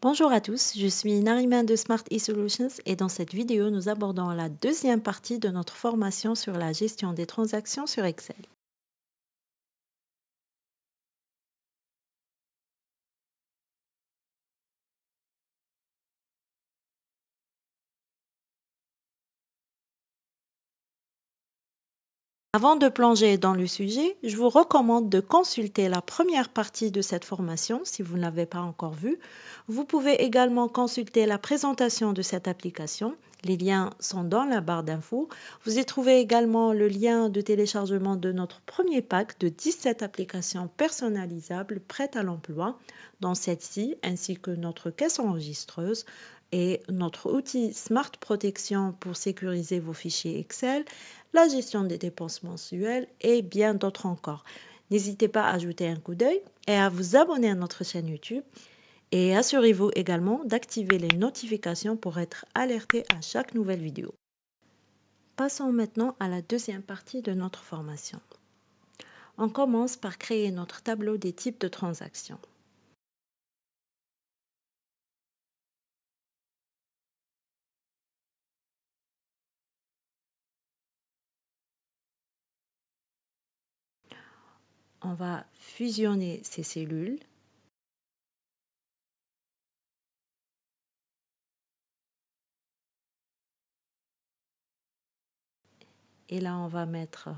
Bonjour à tous, je suis Nariman de Smart eSolutions et dans cette vidéo, nous abordons la deuxième partie de notre formation sur la gestion des transactions sur Excel. Avant de plonger dans le sujet, je vous recommande de consulter la première partie de cette formation si vous ne l'avez pas encore vue. Vous pouvez également consulter la présentation de cette application. Les liens sont dans la barre d'infos. Vous y trouvez également le lien de téléchargement de notre premier pack de 17 applications personnalisables prêtes à l'emploi, dont celle-ci ainsi que notre caisse enregistreuse et notre outil Smart Protection pour sécuriser vos fichiers Excel, la gestion des dépenses mensuelles et bien d'autres encore. N'hésitez pas à jeter un coup d'œil et à vous abonner à notre chaîne YouTube. Et assurez-vous également d'activer les notifications pour être alerté à chaque nouvelle vidéo. Passons maintenant à la deuxième partie de notre formation. On commence par créer notre tableau des types de transactions. On va fusionner ces cellules. Et là, on va mettre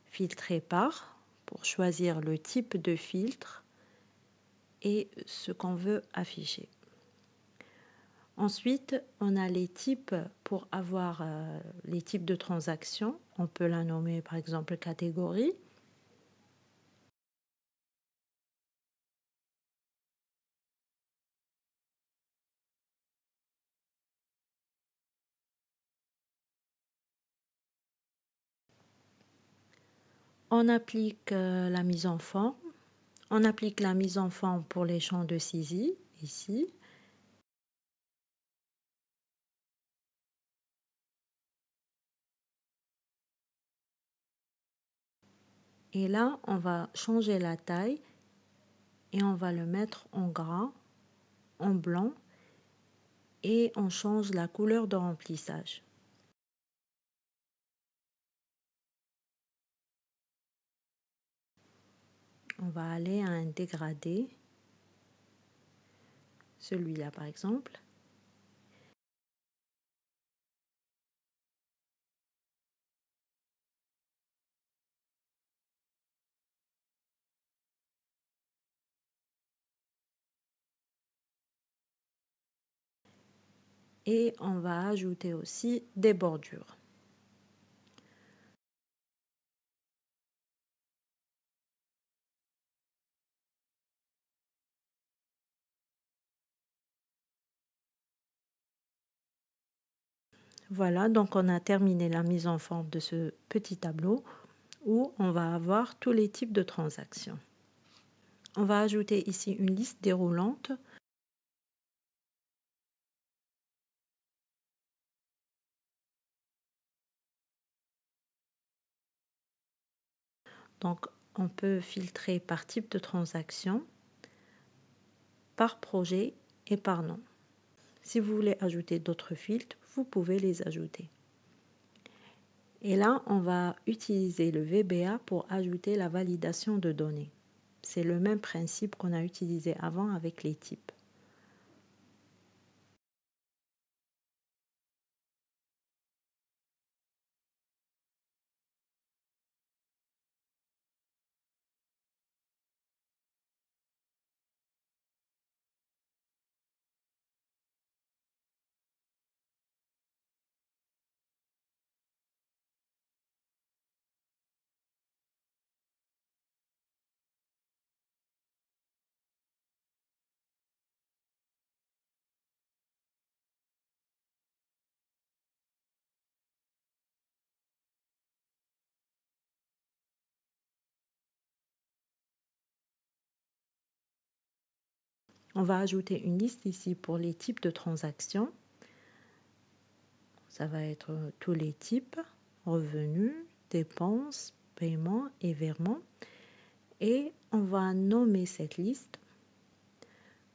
filtrer par pour choisir le type de filtre et ce qu'on veut afficher. Ensuite, on a les types pour avoir les types de transactions. On peut la nommer par exemple catégorie. On applique la mise en forme. On applique la mise en forme pour les champs de saisie, ici. Et là, on va changer la taille et on va le mettre en gras, en blanc et on change la couleur de remplissage. On va aller à un dégradé, celui-là par exemple. Et on va ajouter aussi des bordures. Voilà, donc on a terminé la mise en forme de ce petit tableau où on va avoir tous les types de transactions. On va ajouter ici une liste déroulante. Donc, on peut filtrer par type de transaction, par projet et par nom. Si vous voulez ajouter d'autres filtres, vous pouvez les ajouter. Et là, on va utiliser le VBA pour ajouter la validation de données. C'est le même principe qu'on a utilisé avant avec les types. On va ajouter une liste ici pour les types de transactions. Ça va être tous les types, revenus, dépenses, paiements et virements. Et on va nommer cette liste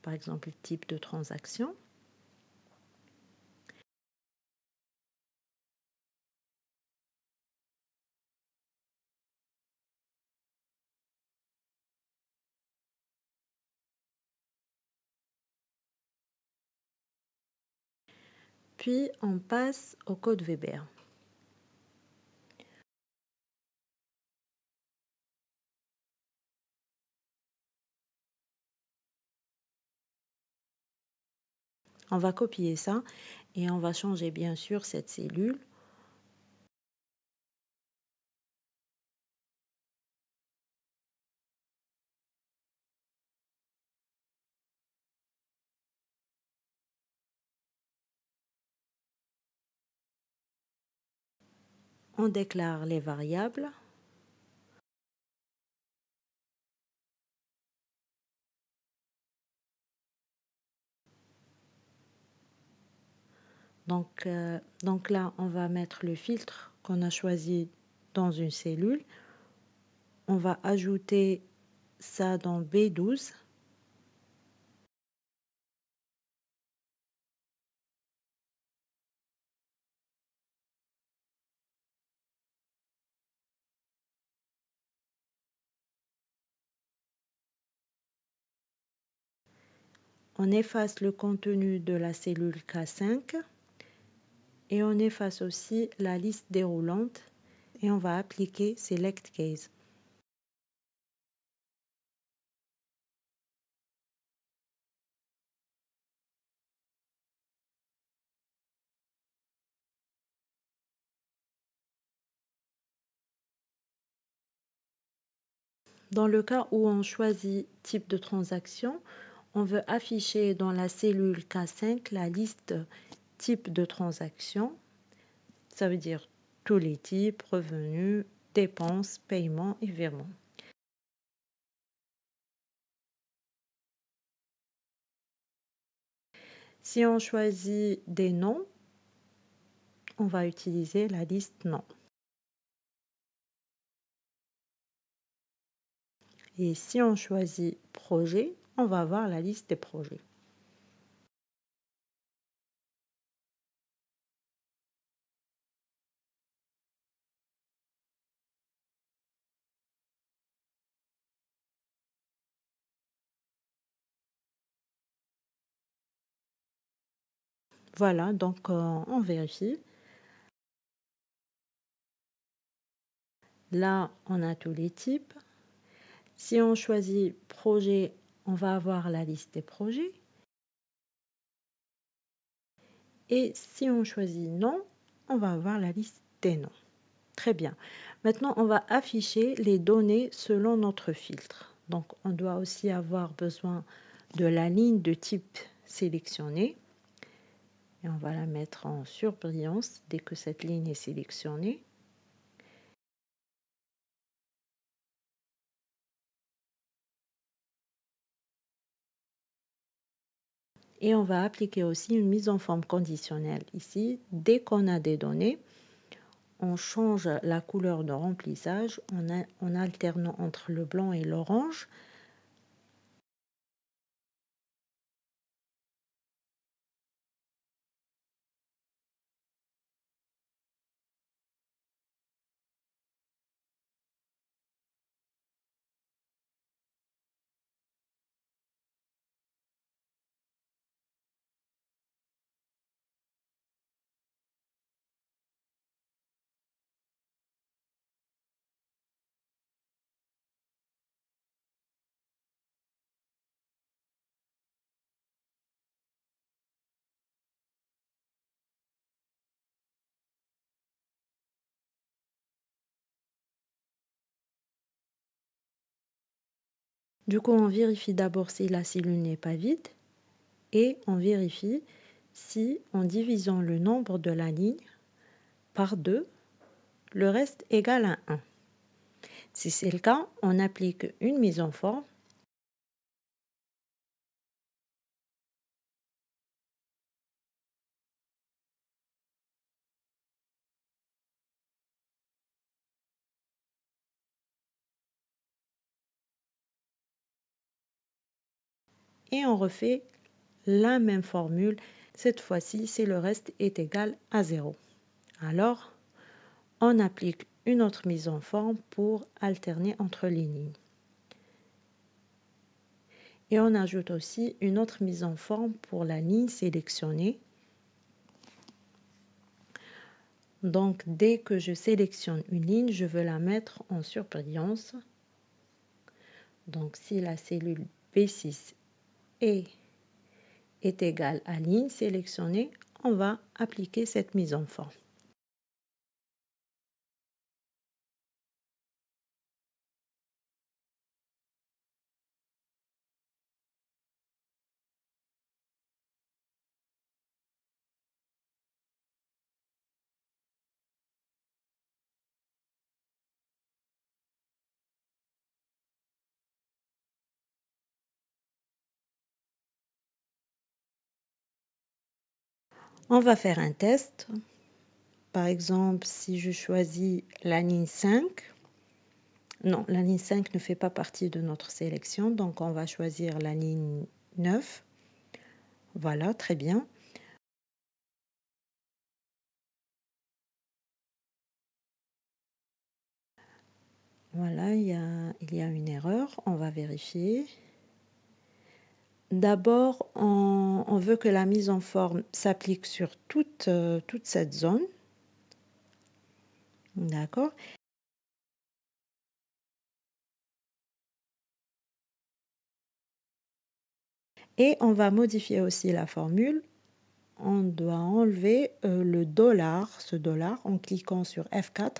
par exemple type de transaction. Puis on passe au code Weber. On va copier ça et on va changer bien sûr cette cellule. On déclare les variables. Donc là, on va mettre le filtre qu'on a choisi dans une cellule. On va ajouter ça dans B12. On efface le contenu de la cellule K5 et on efface aussi la liste déroulante et on va appliquer Select Case. Dans le cas où on choisit type de transaction, on veut afficher dans la cellule K5 la liste type de transaction. Ça veut dire tous les types, revenus, dépenses, paiements et virements. Si on choisit des noms, on va utiliser la liste nom. Et si on choisit projet, on va avoir la liste des projets. Voilà, donc on vérifie. Là, on a tous les types. Si on choisit projet, on va avoir la liste des projets. Et si on choisit nom, on va avoir la liste des noms. Très bien. Maintenant, on va afficher les données selon notre filtre. Donc, on doit aussi avoir besoin de la ligne de type sélectionnée. Et on va la mettre en surbrillance dès que cette ligne est sélectionnée. Et on va appliquer aussi une mise en forme conditionnelle. Ici, dès qu'on a des données, on change la couleur de remplissage en alternant entre le blanc et l'orange. Du coup, on vérifie d'abord si la cellule n'est pas vide et on vérifie si, en divisant le nombre de la ligne par 2, le reste égale à 1. Si c'est le cas, on applique une mise en forme. et on refait la même formule. Cette fois-ci, si le reste est égal à 0. Alors, on applique une autre mise en forme pour alterner entre les lignes. Et on ajoute aussi une autre mise en forme pour la ligne sélectionnée. Donc, dès que je sélectionne une ligne, je veux la mettre en surbrillance. Donc, si la cellule B6 est égale à ligne sélectionnée, on va appliquer cette mise en forme. On va faire un test. Par exemple, si je choisis la ligne 5, non, la ligne 5 ne fait pas partie de notre sélection, donc on va choisir la ligne 9. Voilà, très bien. Voilà, il y a une erreur, on va vérifier. D'abord, on veut que la mise en forme s'applique sur toute cette zone. D'accord. Et on va modifier aussi la formule. On doit enlever le dollar, ce dollar, en cliquant sur F4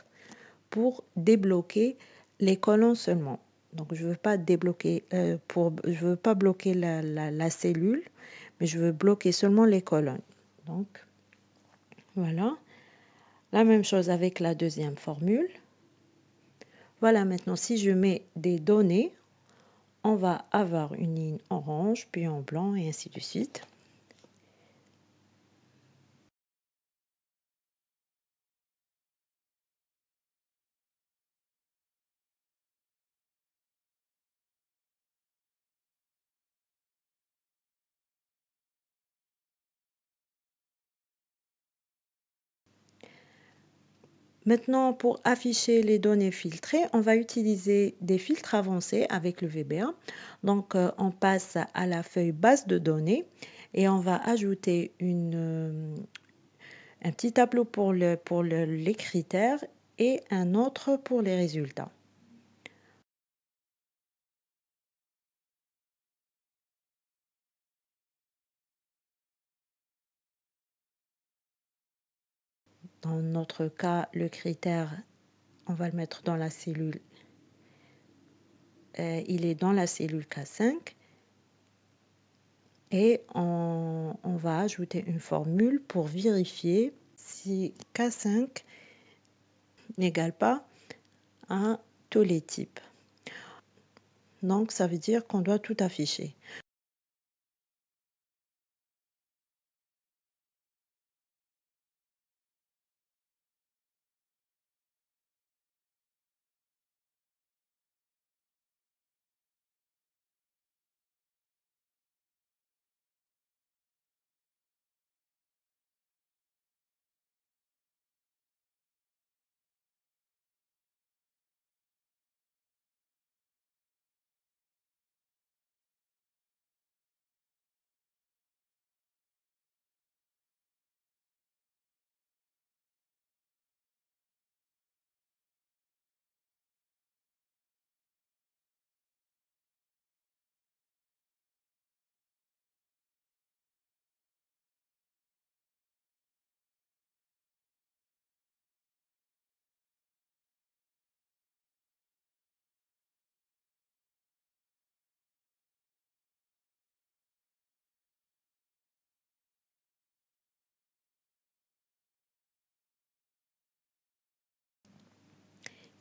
pour débloquer les colonnes seulement. Donc, je ne veux pas débloquer, je veux pas bloquer la cellule, mais je veux bloquer seulement les colonnes. Donc, voilà. La même chose avec la deuxième formule. Voilà, maintenant, si je mets des données, on va avoir une ligne orange, puis en blanc, et ainsi de suite. Maintenant, pour afficher les données filtrées, on va utiliser des filtres avancés avec le VBA. Donc, on passe à la feuille base de données et on va ajouter un petit tableau pour les critères et un autre pour les résultats. Dans notre cas, le critère, on va le mettre dans la cellule. Il est dans la cellule K5. Et on va ajouter une formule pour vérifier si K5 n'égale pas à tous les types. Donc, ça veut dire qu'on doit tout afficher.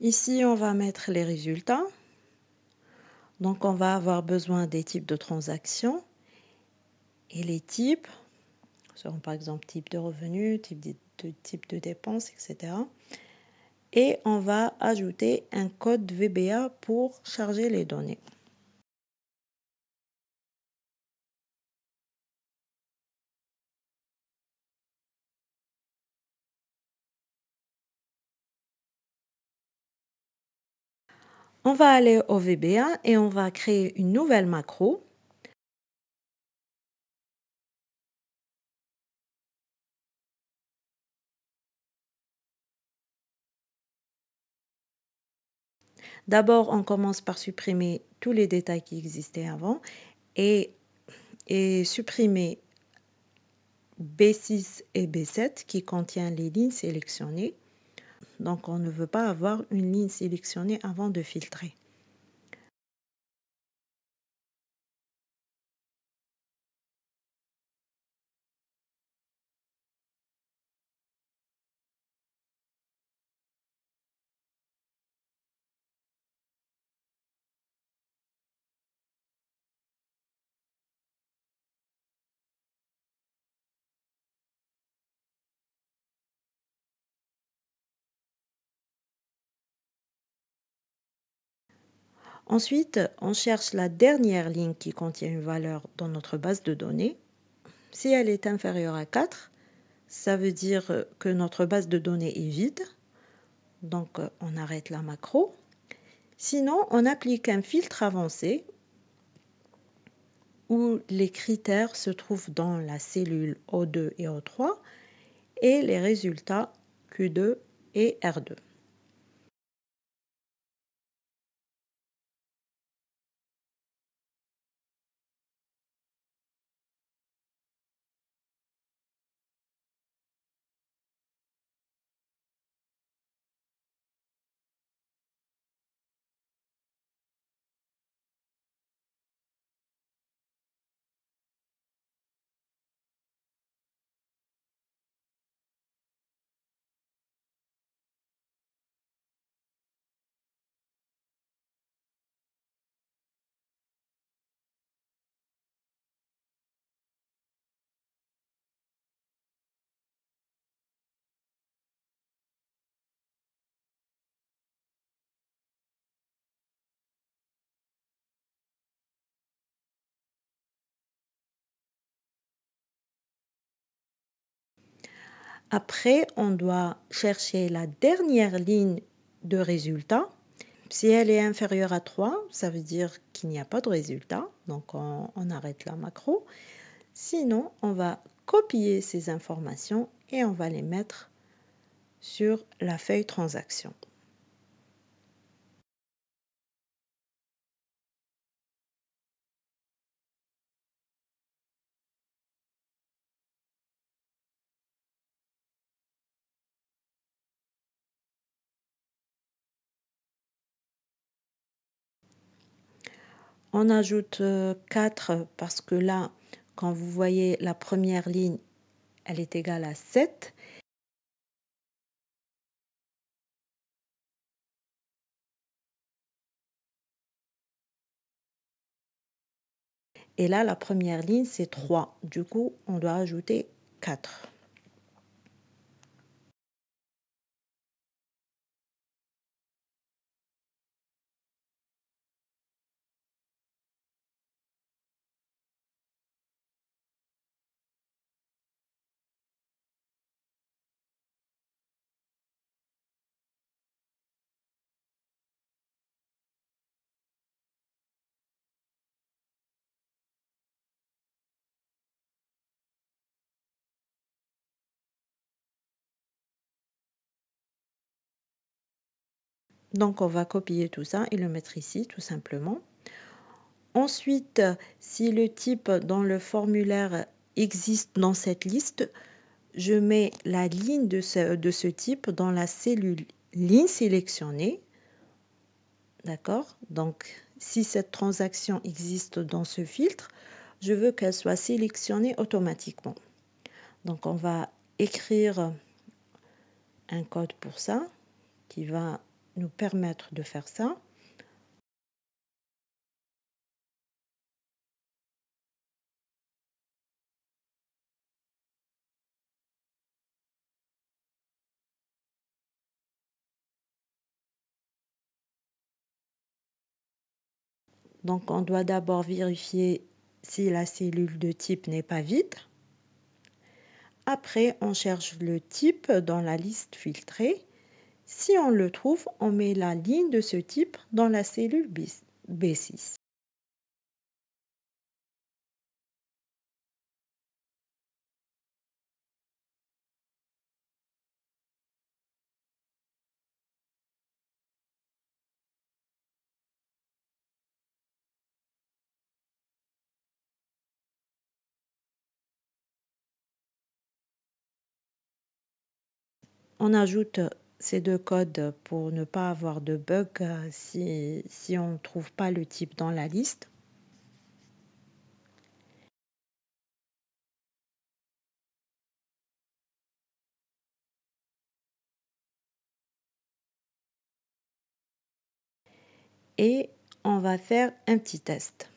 Ici, on va mettre les résultats. Donc, on va avoir besoin des types de transactions. Et les types seront par exemple type de revenus, type de dépenses, etc. Et on va ajouter un code VBA pour charger les données. On va aller au VBA et on va créer une nouvelle macro. D'abord, on commence par supprimer tous les détails qui existaient avant et, supprimer B6 et B7 qui contient les lignes sélectionnées. Donc, on ne veut pas avoir une ligne sélectionnée avant de filtrer. Ensuite, on cherche la dernière ligne qui contient une valeur dans notre base de données. Si elle est inférieure à 4, ça veut dire que notre base de données est vide. Donc, on arrête la macro. Sinon, on applique un filtre avancé où les critères se trouvent dans la cellule O2 et O3 et les résultats Q2 et R2. Après, on doit chercher la dernière ligne de résultat. Si elle est inférieure à 3, ça veut dire qu'il n'y a pas de résultat. Donc, on arrête la macro. Sinon, on va copier ces informations et on va les mettre sur la feuille transaction. On ajoute 4 parce que là, quand vous voyez la première ligne, elle est égale à 7. Et là, la première ligne, c'est 3. Du coup, on doit ajouter 4. Donc, on va copier tout ça et le mettre ici, tout simplement. Ensuite, si le type dans le formulaire existe dans cette liste, je mets la ligne de ce type dans la cellule ligne sélectionnée. D'accord? Donc, si cette transaction existe dans ce filtre, je veux qu'elle soit sélectionnée automatiquement. Donc, on va écrire un code pour ça qui va nous permettre de faire ça. Donc, on doit d'abord vérifier si la cellule de type n'est pas vide. Après, on cherche le type dans la liste filtrée Si on le trouve, on met la ligne de ce type dans la cellule B6. On ajoute ces deux codes pour ne pas avoir de bug si on ne trouve pas le type dans la liste. Et on va faire un petit test.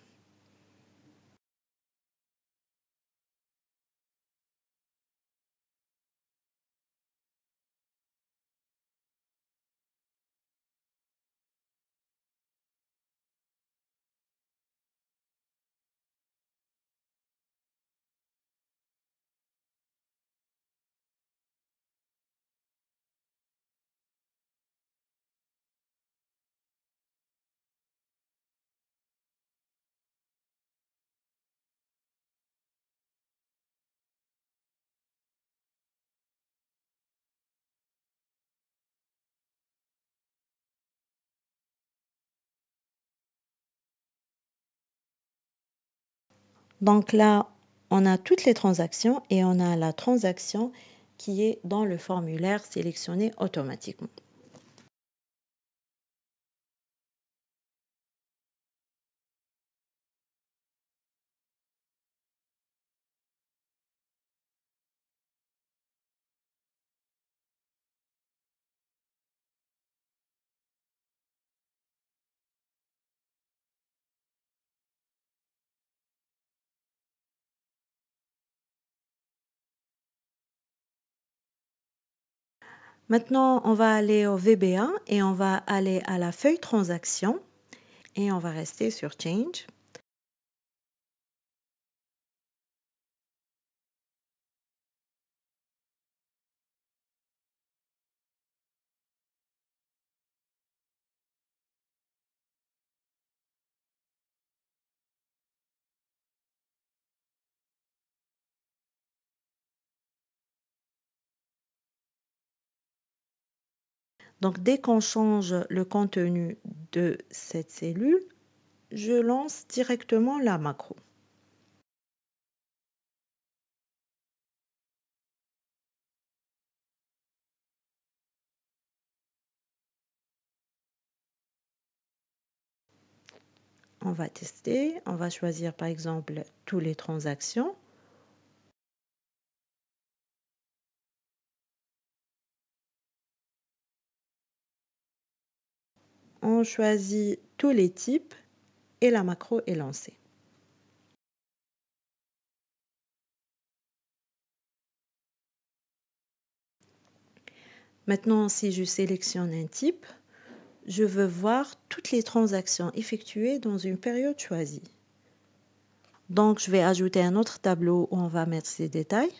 Donc là, on a toutes les transactions et on a la transaction qui est dans le formulaire sélectionné automatiquement. Maintenant, on va aller au VBA et on va aller à la feuille transaction et on va rester sur Change. Donc, dès qu'on change le contenu de cette cellule, je lance directement la macro. On va tester, on va choisir par exemple toutes les transactions. On choisit tous les types et la macro est lancée. Maintenant, si je sélectionne un type, je veux voir toutes les transactions effectuées dans une période choisie. Donc, je vais ajouter un autre tableau où on va mettre ces détails.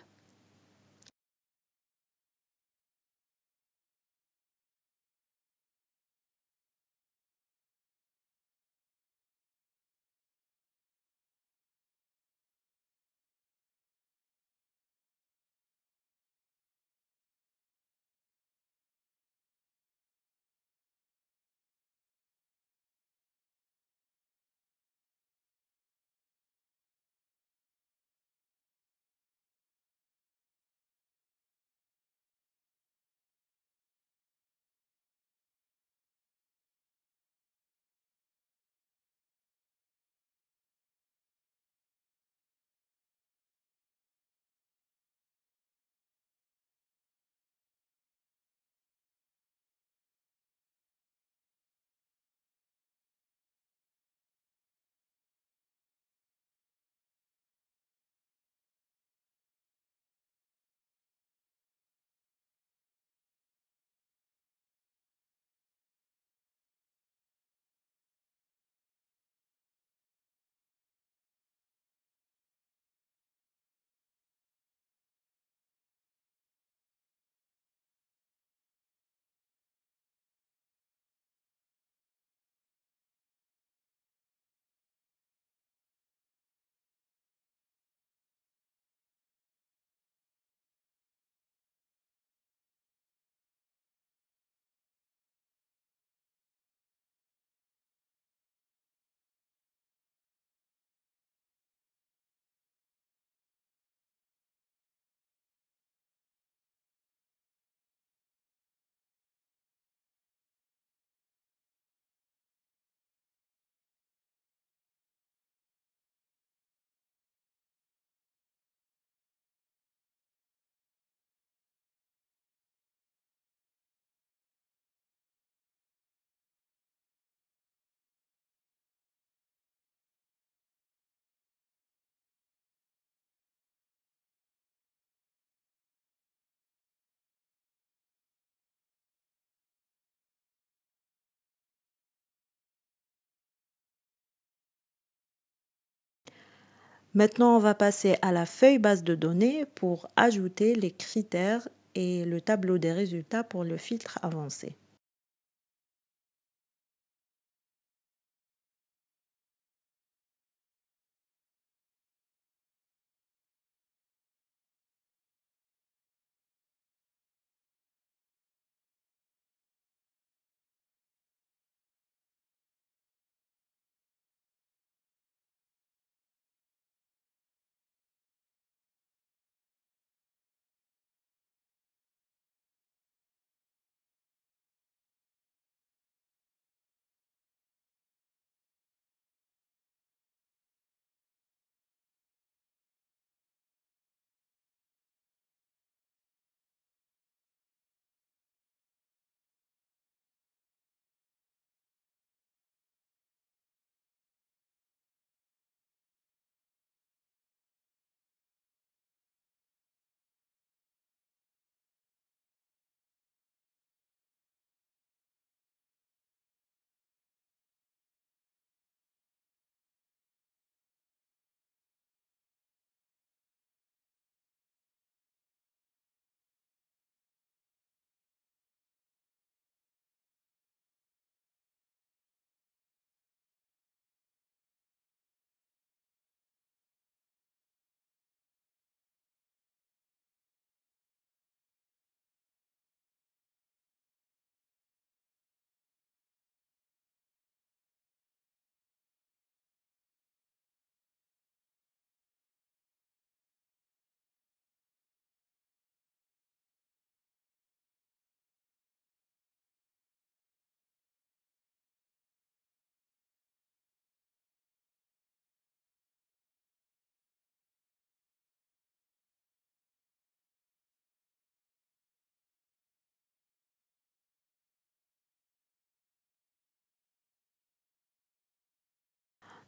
Maintenant, on va passer à la feuille base de données pour ajouter les critères et le tableau des résultats pour le filtre avancé.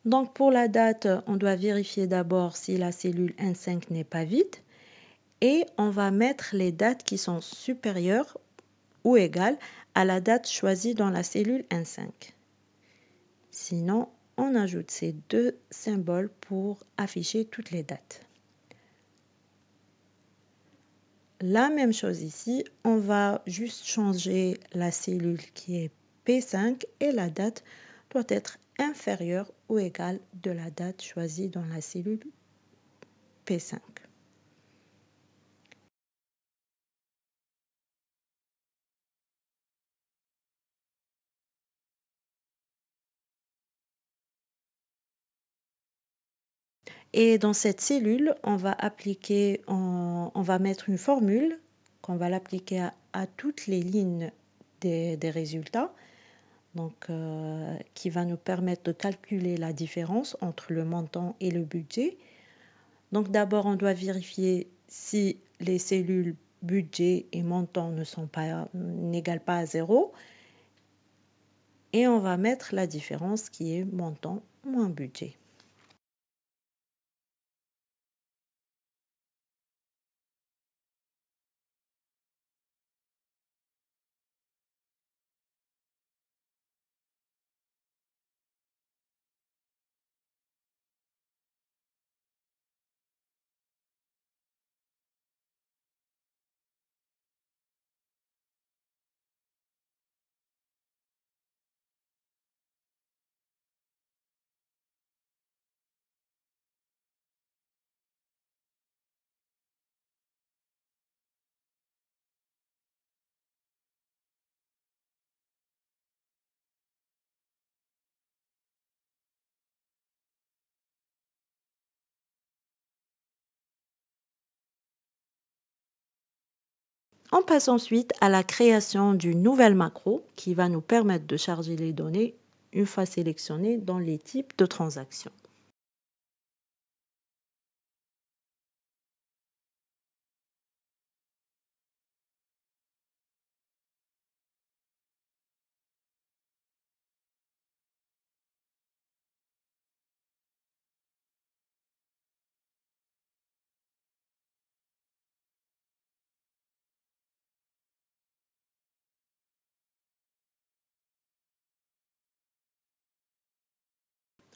Donc pour la date, on doit vérifier d'abord si la cellule N5 n'est pas vide et on va mettre les dates qui sont supérieures ou égales à la date choisie dans la cellule N5. Sinon, on ajoute ces deux symboles pour afficher toutes les dates. La même chose ici, on va juste changer la cellule qui est P5 et la date doit être inférieure ou égale de la date choisie dans la cellule P5. Et dans cette cellule, on va mettre une formule qu'on va l'appliquer à toutes les lignes des résultats, donc, qui va nous permettre de calculer la différence entre le montant et le budget. Donc d'abord, on doit vérifier si les cellules budget et montant n'égalent pas à 0. Et on va mettre la différence qui est montant moins budget. On passe ensuite à la création d'une nouvelle macro qui va nous permettre de charger les données une fois sélectionnées dans les types de transactions.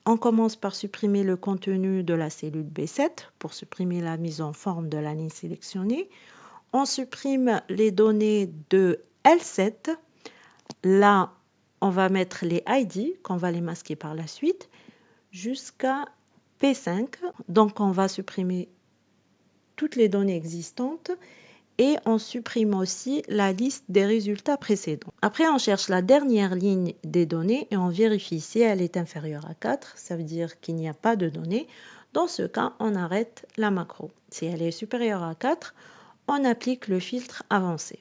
On commence par supprimer le contenu de la cellule B7 pour supprimer la mise en forme de la ligne sélectionnée. On supprime les données de L7. Là, on va mettre les ID, qu'on va les masquer par la suite, jusqu'à P5. Donc, on va supprimer toutes les données existantes et on supprime aussi la liste des résultats précédents. Après, on cherche la dernière ligne des données et on vérifie si elle est inférieure à 4. Ça veut dire qu'il n'y a pas de données. Dans ce cas, on arrête la macro. Si elle est supérieure à 4, on applique le filtre avancé.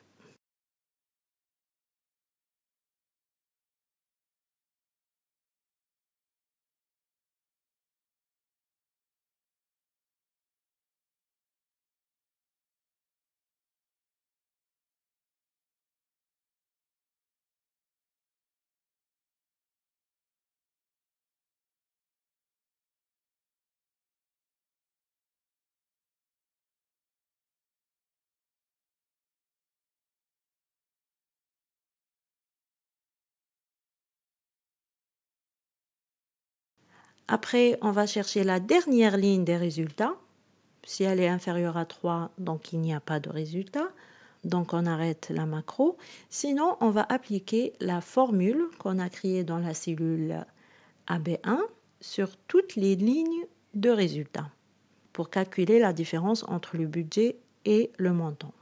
Après, on va chercher la dernière ligne des résultats. Si elle est inférieure à 3, donc il n'y a pas de résultat. Donc on arrête la macro. Sinon, on va appliquer la formule qu'on a créée dans la cellule AB1 sur toutes les lignes de résultats pour calculer la différence entre le budget et le montant.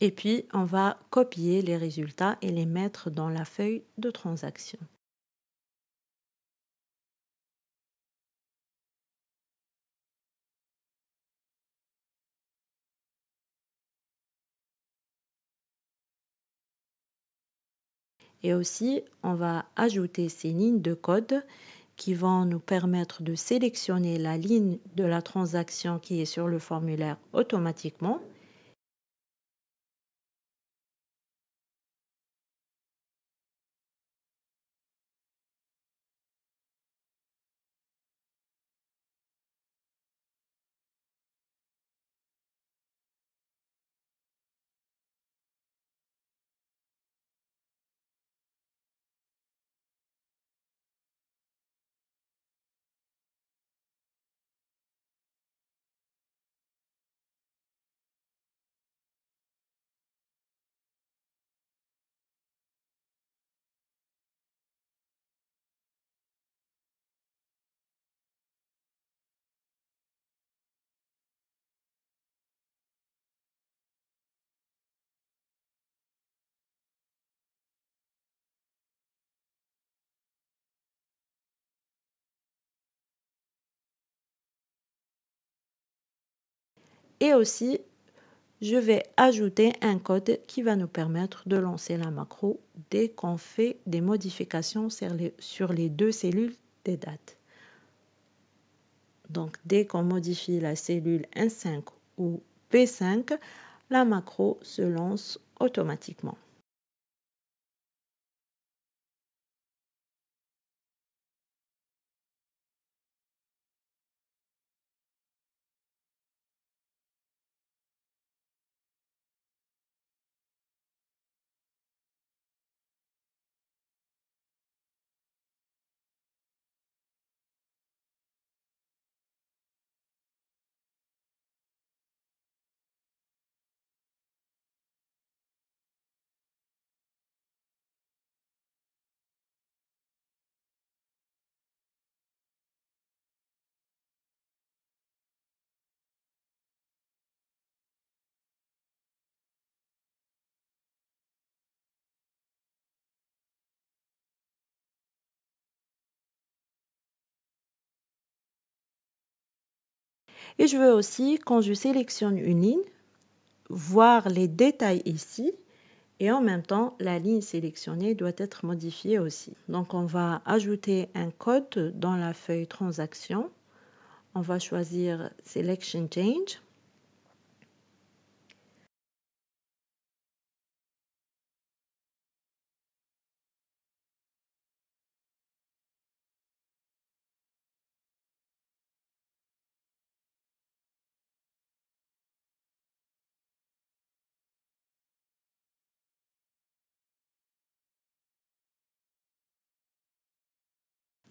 Et puis, on va copier les résultats et les mettre dans la feuille de transaction. Et aussi, on va ajouter ces lignes de code qui vont nous permettre de sélectionner la ligne de la transaction qui est sur le formulaire automatiquement. Et aussi, je vais ajouter un code qui va nous permettre de lancer la macro dès qu'on fait des modifications sur les deux cellules des dates. Donc, dès qu'on modifie la cellule N5 ou P5, la macro se lance automatiquement. Et je veux aussi, quand je sélectionne une ligne, voir les détails ici. Et en même temps, la ligne sélectionnée doit être modifiée aussi. Donc, on va ajouter un code dans la feuille transaction. On va choisir Selection Change.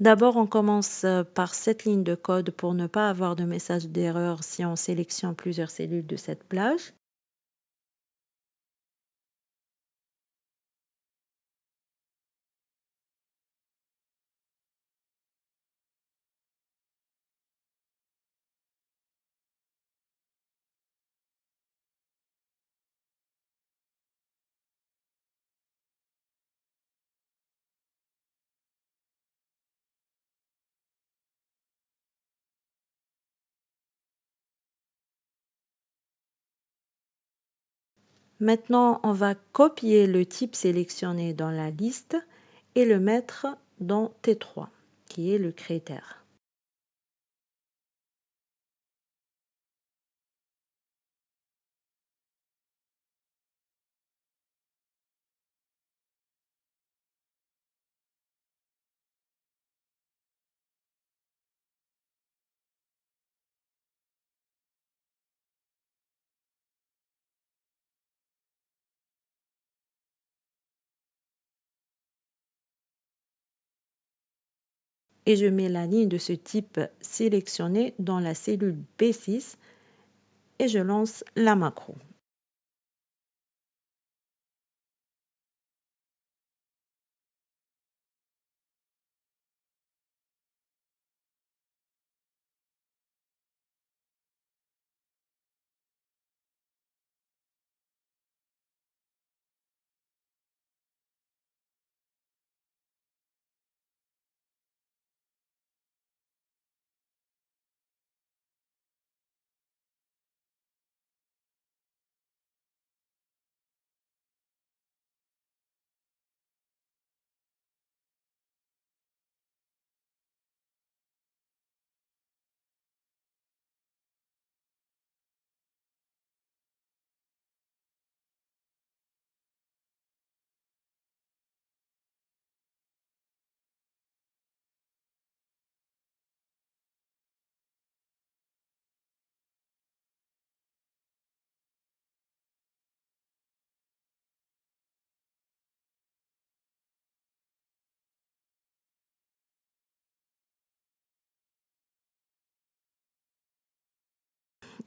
D'abord, on commence par cette ligne de code pour ne pas avoir de message d'erreur si on sélectionne plusieurs cellules de cette plage. Maintenant, on va copier le type sélectionné dans la liste et le mettre dans T3, qui est le critère. Et je mets la ligne de ce type sélectionnée dans la cellule B6 et je lance la macro.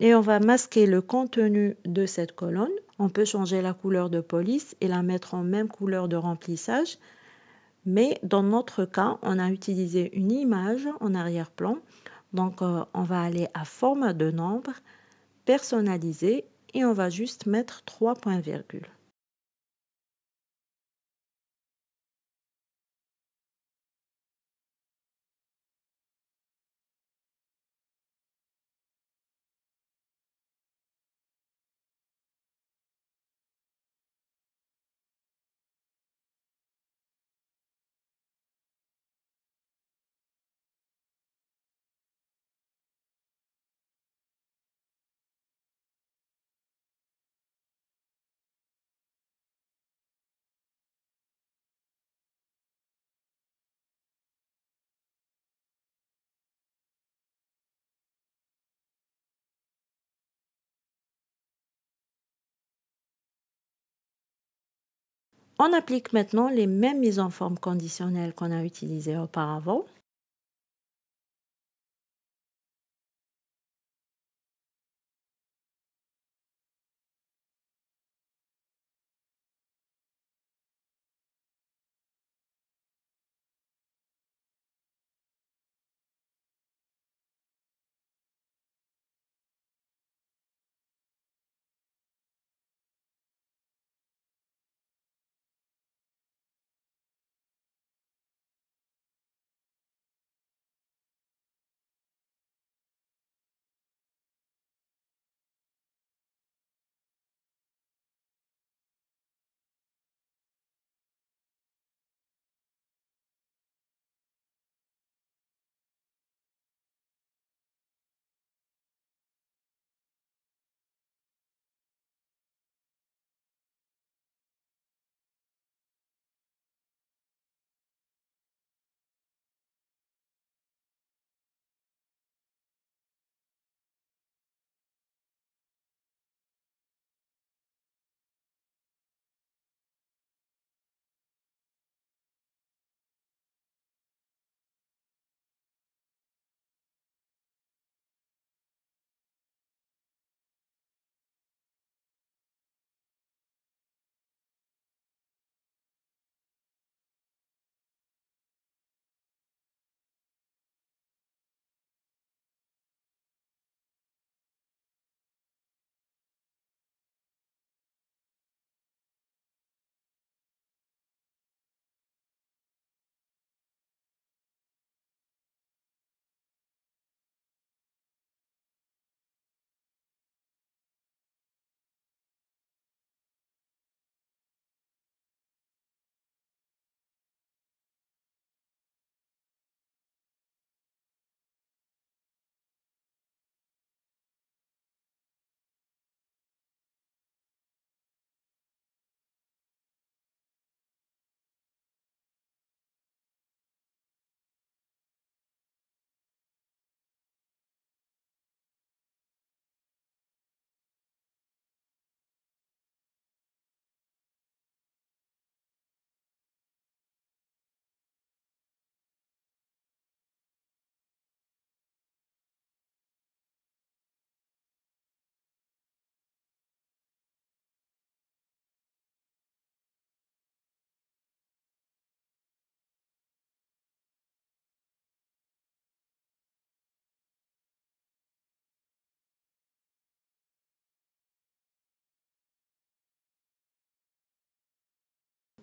Et on va masquer le contenu de cette colonne. On peut changer la couleur de police et la mettre en même couleur de remplissage. Mais dans notre cas, on a utilisé une image en arrière-plan. Donc, on va aller à format de nombre, personnaliser et on va juste mettre 3 points-virgules. On applique maintenant les mêmes mises en forme conditionnelles qu'on a utilisées auparavant.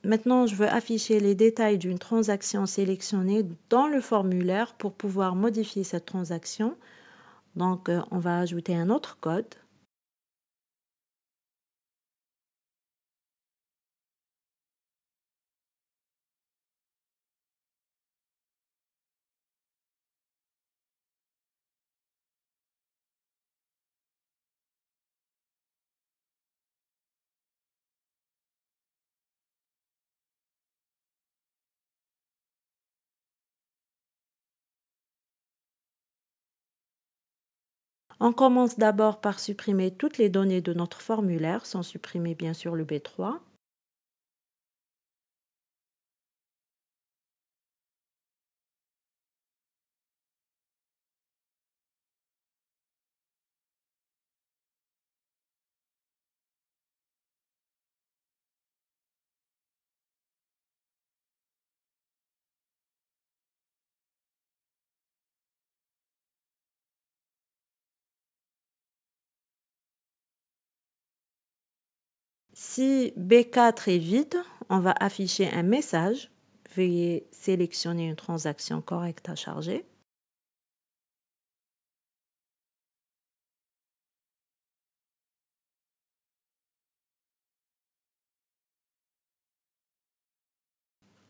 Maintenant, je veux afficher les détails d'une transaction sélectionnée dans le formulaire pour pouvoir modifier cette transaction. Donc, on va ajouter un autre code. On commence d'abord par supprimer toutes les données de notre formulaire, sans supprimer bien sûr le B3. Si B4 est vide, on va afficher un message. Veuillez sélectionner une transaction correcte à charger.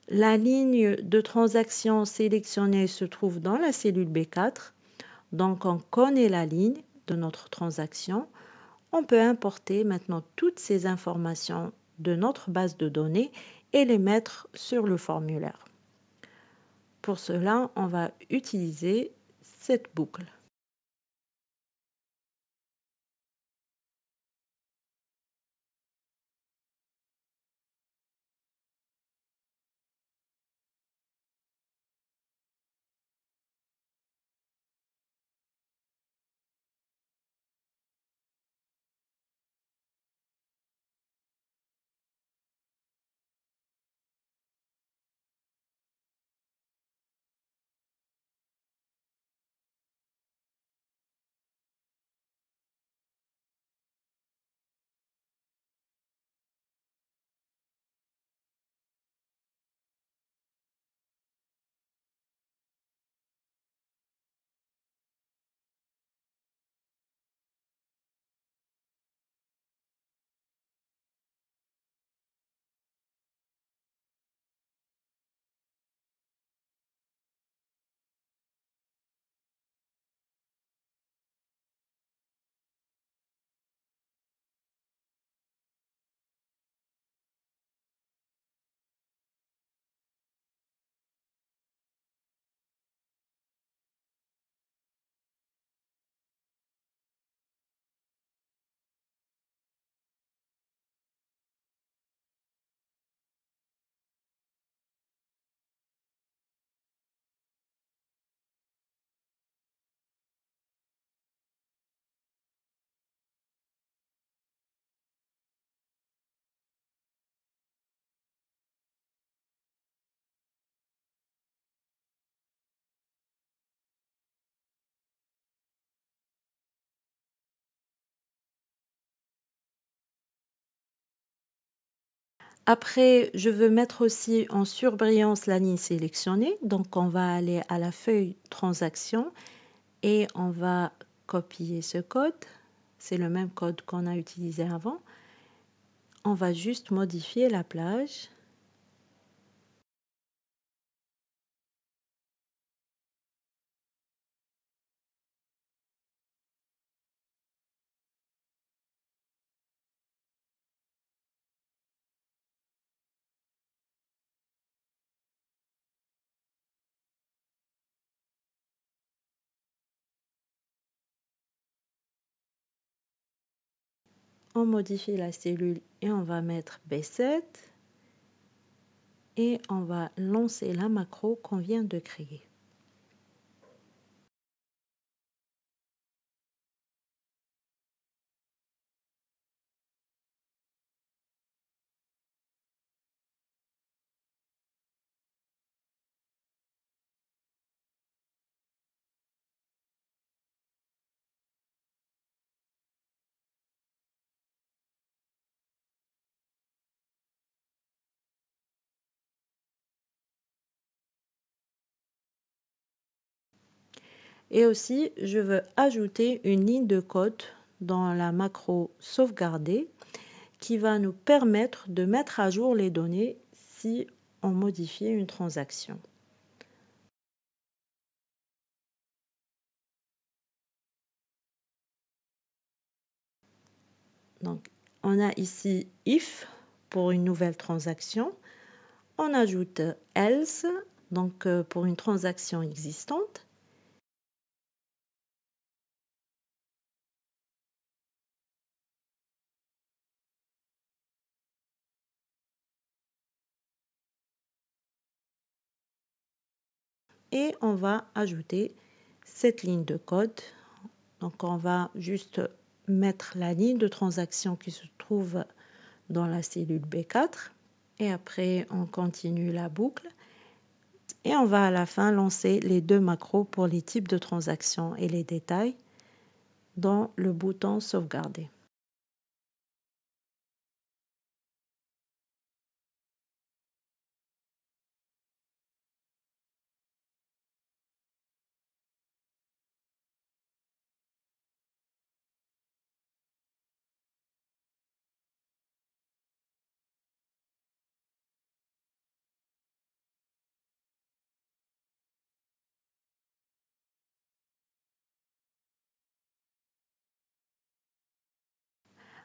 La ligne de transaction sélectionnée se trouve dans la cellule B4. Donc, on connaît la ligne de notre transaction. On peut importer maintenant toutes ces informations de notre base de données et les mettre sur le formulaire. Pour cela, on va utiliser cette boucle. Après, je veux mettre aussi en surbrillance la ligne sélectionnée. Donc, on va aller à la feuille transaction et on va copier ce code. C'est le même code qu'on a utilisé avant. On va juste modifier la plage. On modifie la cellule et on va mettre B7 et on va lancer la macro qu'on vient de créer. Et aussi, je veux ajouter une ligne de code dans la macro sauvegarder qui va nous permettre de mettre à jour les données si on modifie une transaction. Donc, on a ici if pour une nouvelle transaction. On ajoute else, donc pour une transaction existante. Et on va ajouter cette ligne de code. Donc, on va juste mettre la ligne de transaction qui se trouve dans la cellule B4. Et après, on continue la boucle. Et on va à la fin lancer les deux macros pour les types de transactions et les détails dans le bouton sauvegarder.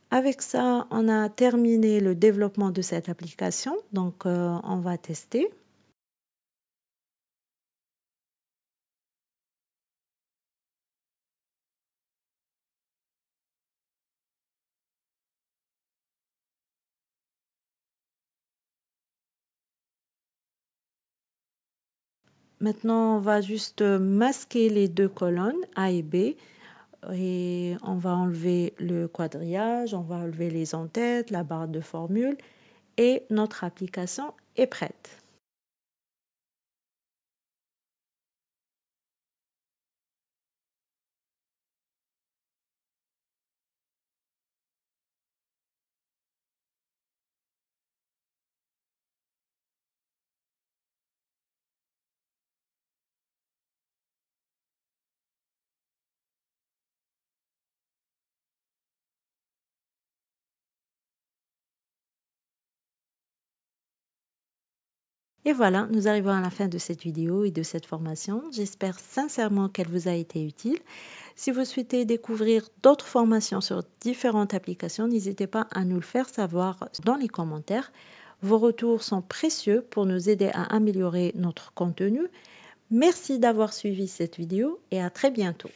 Avec ça, on a terminé le développement de cette application. Donc, on va tester. Maintenant, on va juste masquer les deux colonnes A et B. Et on va enlever le quadrillage, on va enlever les en-têtes, la barre de formule. Et notre application est prête. Et voilà, nous arrivons à la fin de cette vidéo et de cette formation. J'espère sincèrement qu'elle vous a été utile. Si vous souhaitez découvrir d'autres formations sur différentes applications, n'hésitez pas à nous le faire savoir dans les commentaires. Vos retours sont précieux pour nous aider à améliorer notre contenu. Merci d'avoir suivi cette vidéo et à très bientôt.